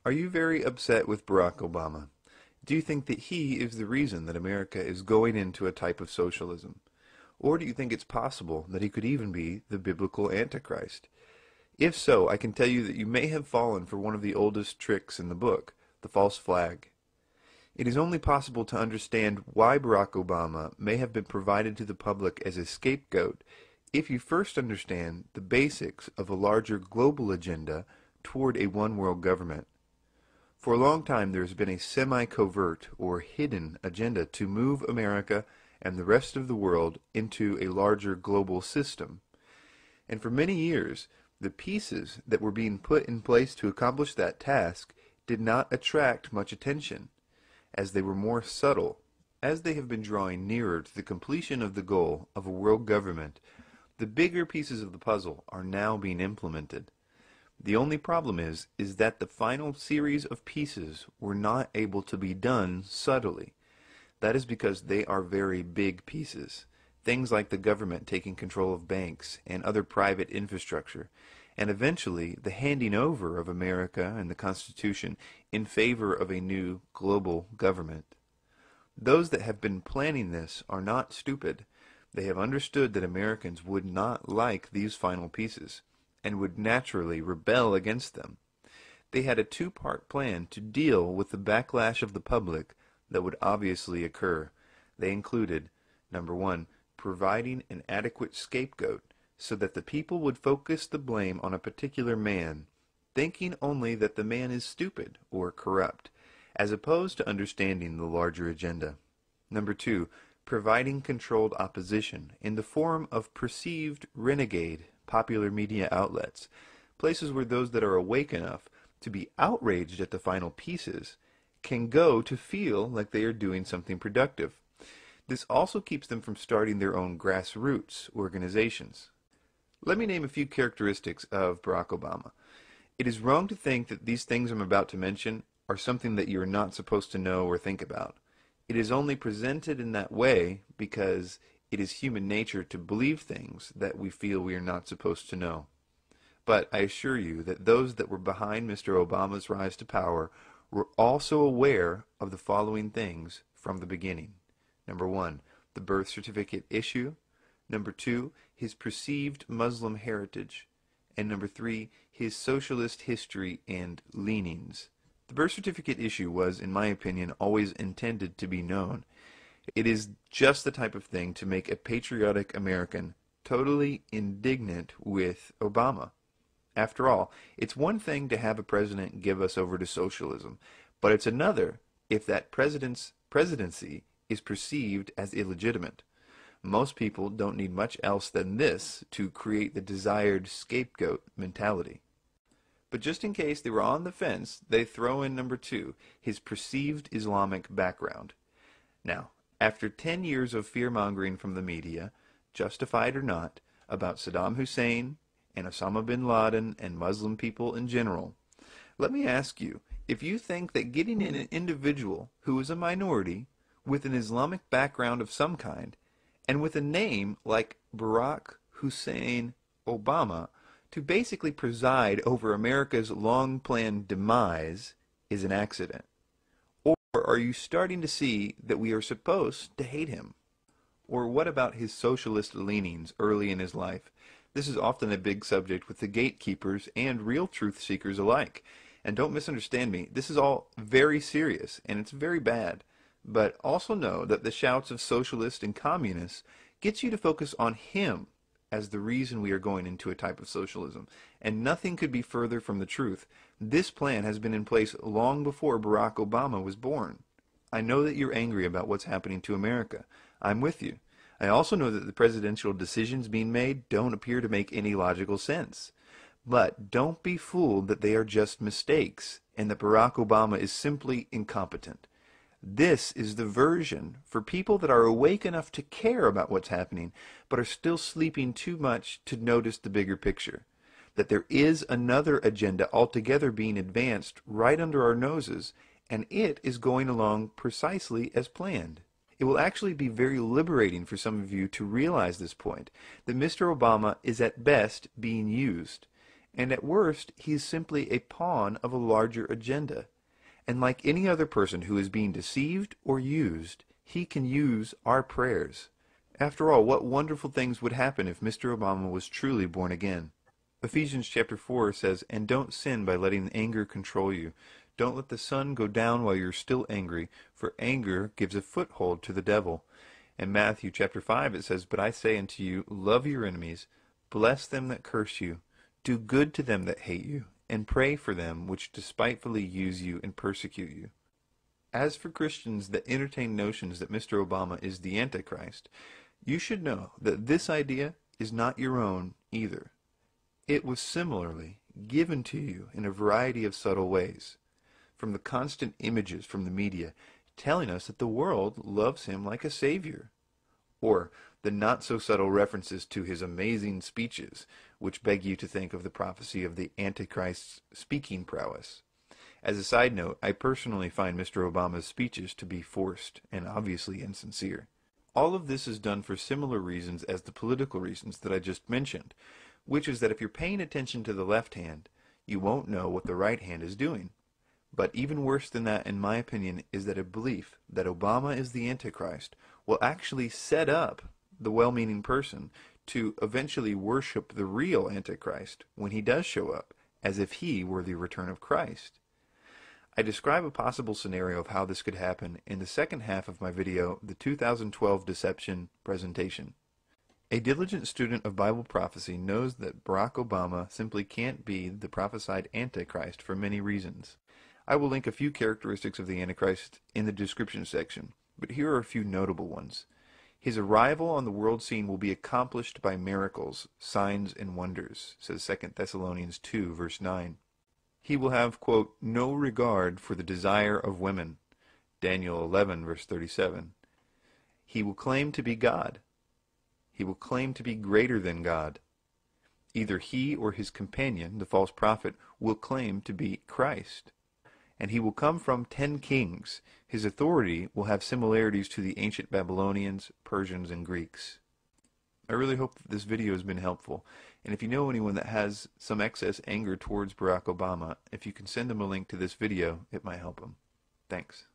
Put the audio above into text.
Are you very upset with Barack Obama? Do you think that he is the reason that America is going into a type of socialism? Or do you think it's possible that he could even be the biblical antichrist? If so, I can tell you that you may have fallen for one of the oldest tricks in the book, the false flag. It is only possible to understand why Barack Obama may have been provided to the public as a scapegoat if you first understand the basics of a larger global agenda toward a one-world government. For a long time there has been a semi-covert or hidden agenda to move America and the rest of the world into a larger global system. And for many years, the pieces that were being put in place to accomplish that task did not attract much attention, as they were more subtle. As they have been drawing nearer to the completion of the goal of a world government, the bigger pieces of the puzzle are now being implemented. The only problem is that the final series of pieces were not able to be done subtly. That is because they are very big pieces. Things like the government taking control of banks and other private infrastructure, and eventually the handing over of America and the Constitution in favor of a new global government. Those that have been planning this are not stupid. They have understood that Americans would not like these final pieces, and would naturally rebel against them. They had a two-part plan to deal with the backlash of the public that would obviously occur. They included, number one, providing an adequate scapegoat so that the people would focus the blame on a particular man, thinking only that the man is stupid or corrupt, as opposed to understanding the larger agenda. Number two, providing controlled opposition in the form of perceived renegade popular media outlets, places where those that are awake enough to be outraged at the final pieces can go to feel like they are doing something productive. This also keeps them from starting their own grassroots organizations. Let me name a few characteristics of Barack Obama. It is wrong to think that these things I'm about to mention are something that you are not supposed to know or think about. It is only presented in that way because it is human nature to believe things that we feel we are not supposed to know. But I assure you that those that were behind Mr. Obama's rise to power were also aware of the following things from the beginning. Number one, the birth certificate issue. Number two, his perceived Muslim heritage. And number three, his socialist history and leanings. The birth certificate issue was, in my opinion, always intended to be known. It is just the type of thing to make a patriotic American totally indignant with Obama. After all, it's one thing to have a president give us over to socialism, but it's another if that president's presidency is perceived as illegitimate. Most people don't need much else than this to create the desired scapegoat mentality. But just in case they were on the fence, they throw in number two, his perceived Islamic background. Now, after 10 years of fear-mongering from the media, justified or not, about Saddam Hussein and Osama bin Laden and Muslim people in general, let me ask you, if you think that getting in an individual who is a minority with an Islamic background of some kind and with a name like Barack Hussein Obama to basically preside over America's long-planned demise is an accident? Or are you starting to see that we are supposed to hate him? Or what about his socialist leanings early in his life? This is often a big subject with the gatekeepers and real truth seekers alike. And don't misunderstand me, this is all very serious and it's very bad. But also know that the shouts of socialists and communists gets you to focus on him as the reason we are going into a type of socialism. And nothing could be further from the truth. This plan has been in place long before Barack Obama was born. I know that you're angry about what's happening to America. I'm with you. I also know that the presidential decisions being made don't appear to make any logical sense. But don't be fooled that they are just mistakes and that Barack Obama is simply incompetent. This is the version for people that are awake enough to care about what's happening, but are still sleeping too much to notice the bigger picture. That there is another agenda altogether being advanced right under our noses, and it is going along precisely as planned. It will actually be very liberating for some of you to realize this point, that Mr. Obama is at best being used, And at worst, he is simply a pawn of a larger agenda. And like any other person who is being deceived or used, he can use our prayers. After all, what wonderful things would happen if Mr. Obama was truly born again? Ephesians chapter 4 says, "And don't sin by letting anger control you. Don't let the sun go down while you're still angry, for anger gives a foothold to the devil." In Matthew chapter 5 it says, "But I say unto you, love your enemies, bless them that curse you, do good to them that hate you, and pray for them which despitefully use you and persecute you." As for Christians that entertain notions that Mr. Obama is the Antichrist, you should know that this idea is not your own either. It was similarly given to you in a variety of subtle ways, from the constant images from the media telling us that the world loves him like a savior, or the not-so-subtle references to his amazing speeches, which beg you to think of the prophecy of the Antichrist's speaking prowess. As a side note, I personally find Mr. Obama's speeches to be forced and obviously insincere. All of this is done for similar reasons as the political reasons that I just mentioned, which is that if you're paying attention to the left hand, you won't know what the right hand is doing. But even worse than that, in my opinion, is that a belief that Obama is the Antichrist will actually set up the well-meaning person to eventually worship the real Antichrist when he does show up, as if he were the return of Christ. I describe a possible scenario of how this could happen in the second half of my video, the 2012 Deception presentation. A diligent student of Bible prophecy knows that Barack Obama simply can't be the prophesied Antichrist for many reasons. I will link a few characteristics of the Antichrist in the description section, but here are a few notable ones. His arrival on the world scene will be accomplished by miracles, signs, and wonders, says 2 Thessalonians 2, verse 9. He will have, quote, no regard for the desire of women, Daniel 11, verse 37. He will claim to be God. He will claim to be greater than God. Either he or his companion, the false prophet, will claim to be Christ. And he will come from 10 kings. His authority will have similarities to the ancient Babylonians, Persians, and Greeks. I really hope that this video has been helpful. And if you know anyone that has some excess anger towards Barack Obama, if you can send them a link to this video, it might help them. Thanks.